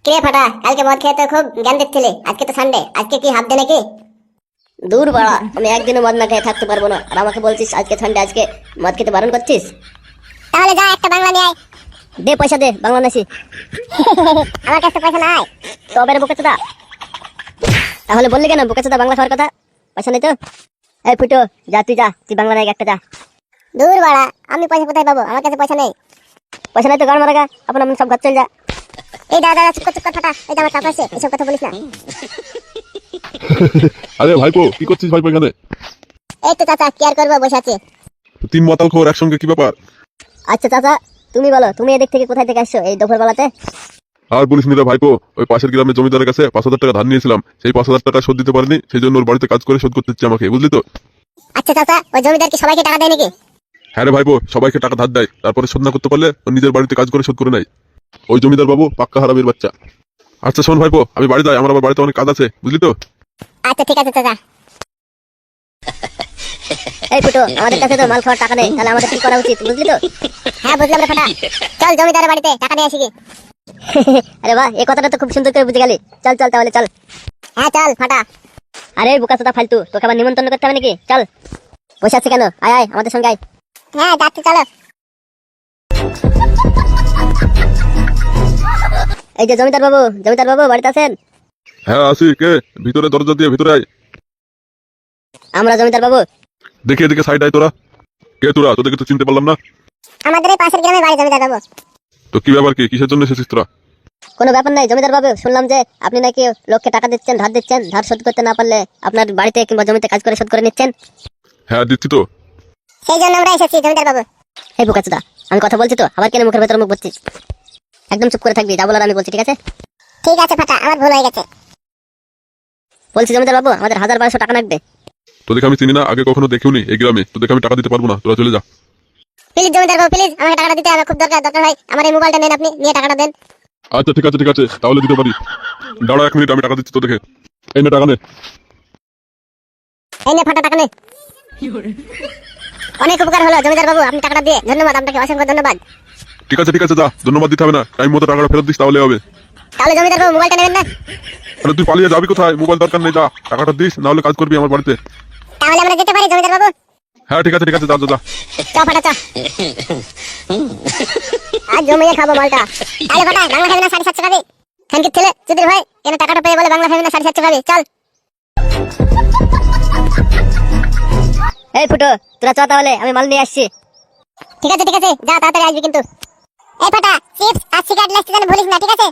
কে ফাটা, কালকে মদ খেয়ে তো খুব জ্ঞান দিচ্ছিলে, আজকে তো সানডে, আজকে কি হাফ ডে নাকি? দূর বাড়া, আমি একদিনও মদ না খেয়ে থাকতে পারবো না, আর আমাকে বলছিস আজকে সানডে, আজকে মদ খেতে বারণ করছিস? তাহলে যা একটা বাংলা নিয়ে আয়। দে পয়সা দে, বাংলা নাসি। আমার কাছে পয়সা নাই। তবে রে বোকাচোদা, তাহলে বললি কেন বোকাচোদা বাংলা খাওয়ার কথা? পয়সা নেই তো? এই ফুটো, যা তুই বাংলা নাই একটা যা। দূর বাড়া, আমি পয়সা কোথায় পাবো? আমার কাছে পয়সা নেই। পয়সা নাই তো গান মারা গা, আপন সব ঘর চল যা। এই দাদা চুপ কর ফাটা, এই যে আমার টাকা আছে, এসব কথা বলিস না। আরে ভাইপো, কি করছিস ভাইপো এখানে? এই তো চাচা, কি আর করবো, বসে আছি। তিন মাতাল খোর একসঙ্গে, কি ব্যাপার? আচ্ছা চাচা, তুমি বলো, তুমি এদিক থেকে কোথায় থেকে আসছো এই দুপুর বেলাতে? আর বলিস নি রে ভাইপো, ওই পাশের গ্রামের জমিদারের কাছে 5,000 টাকা ধার নিয়েছিলাম, সেই 5,000 টাকা শোধ দিতে পারিনি, সেই জন্য ওর বাড়িতে কাজ করে শোধ করতে হচ্ছে আমাকে, বুঝলি তো? আচ্ছা চাচা, ওই জমিদার কি সবাইকে টাকা দেয় নাকি? হ্যাঁ রে ভাইপো, সবাইকে টাকা ধার দেয়, তারপরে শোধ না করতে পারলে ও নিজের বাড়িতে কাজ করে শোধ করে নেয়। ওই জমিদার বাবু পাক্কা হারামির বাচ্চা। আচ্ছা শোন ভাইপো, আমি বাড়ি যাই, আমার আবার বাড়িতে অনেক কাজ আছে, বুঝলি তো? আচ্ছা ঠিক আছে চাচা। এই ফুটো, আমাদের কাছে তো মাল খাওয়ার টাকা নেই, তাহলে আমাদের কি করা উচিত, বুঝলি তো? হ্যাঁ বুঝলাম রে ফাটা, চল জমিদারের বাড়িতে টাকা নিয়ে আসি কি। আরে বাহ, এই কথাটা তো খুব সুন্দর করে বুঝে গেলি। চল চল তাহলে চল। হ্যাঁ চল ফাটা। আরে বোকাচোদা ফালতু, তোকে আবার নিমন্ত্রণ করতে হবে নাকি? চল, বসে আছি কেন, আয় আয় আমাদের সঙ্গে আয়। হ্যাঁ যাচ্ছি, চলো। এই যে জমিদার বাবু বাড়িতে আছেন? হ্যাঁ আসি, কে? ভিতরে দরজা দিয়ে ভিতরে আয়। আমরা জমিদার বাবু। দেখে এদিকে সাইড আয়। তোরা কে? তোরা, তোদেরকে তো চিনতে পারলাম না। আমাদের এই পাশের গ্রামে বাড়ি জমিদার বাবু। তো কি ব্যাপার, কি কিসের জন্য এসেছিস তোরা? কোনো ব্যাপার নাই জমিদার বাবু, শুনলাম যে আপনি নাকি লোককে টাকা দিচ্ছেন, ধার দিচ্ছেন, ধার শোধ করতে না পারলে আপনার বাড়িতে কিংবা জমিতে কাজ করে শোধ করে নিচ্ছেন। হ্যাঁ দিচ্ছি তো। সেই জন্য আমরা এসেছি জমিদার বাবু। এই বোকাচোদা, আমি কথা বলছি তো, আবার কেন মুখের ভেতর মুখ বলছিস? একদম চুপ করে থাকবি, যা বলার আমি বলছি, ঠিক আছে? ঠিক আছে ফাটা, আমার ভুল হয়ে গেছে। বলছি জমিদার বাবু, আমাদের 1,000-1,200 টাকা লাগবে। তোদেরকে আমি চিনি না, আগে কখনো দেখিওনি এই গ্রামে, তোদেরকে আমি টাকা দিতে পারবো না, তোরা চলে যা। প্লিজ জমিদার বাবু, প্লিজ আমাকে টাকাটা দিতে হবে, খুব দরকার হয়। আমার এই মোবাইলটা নেন, আপনি নিয়ে টাকাটা দেন। আচ্ছা ঠিক আছে ঠিক আছে, তাহলে দিতে পারি। দাঁড়া 1 মিনিট, আমি টাকা দিচ্ছি তোদেরকে। এই নে টাকা নে। এই নে ফাটা, টাকা নে। অনেক উপকার হলো জমিদার বাবু, আপনি টাকাটা দিয়ে ধন্যবাদ, আপনাকে অসংখ্য ধন্যবাদ। ঠিক আছে যা, ধন্যবাদ দিতে হবে না, টাইম মতো টাকাটা ফেরত দিস তাহলে হবে। তাহলে জমিদার বাবু মোবাইলটা নেবেন না? আরে তুই পালিয়ে যাবি কোথায়? মোবাইল দরকার নেই, যা টাকাটা দিস, না হলে কাজ করবি আমার বাড়িতে। তাহলে আমরা যেতে পারি জমিদার বাবু? হ্যাঁ ঠিক আছে যা যা যা। চ ফাটা চ। আজ জমিয়ে খাবো মালটা। তাহলে ফাটা, বাংলা খাবি না 750 খাবি? থ্যাংক ছেলে চুদির ভাই, কেন টাকাটা পেয়ে বলে বাংলা খাবি না 750 খাবি? চল। এই ফুটো, তোরা চ তাহলে, আমি মাল নিয়ে আসছি। ঠিক আছে যা, তাড়াতাড়ি আসবি কিন্তু। এই ফাটা, চিপস আর সিগারেট লাগছে যেন ভুলিস না, ঠিক আছে?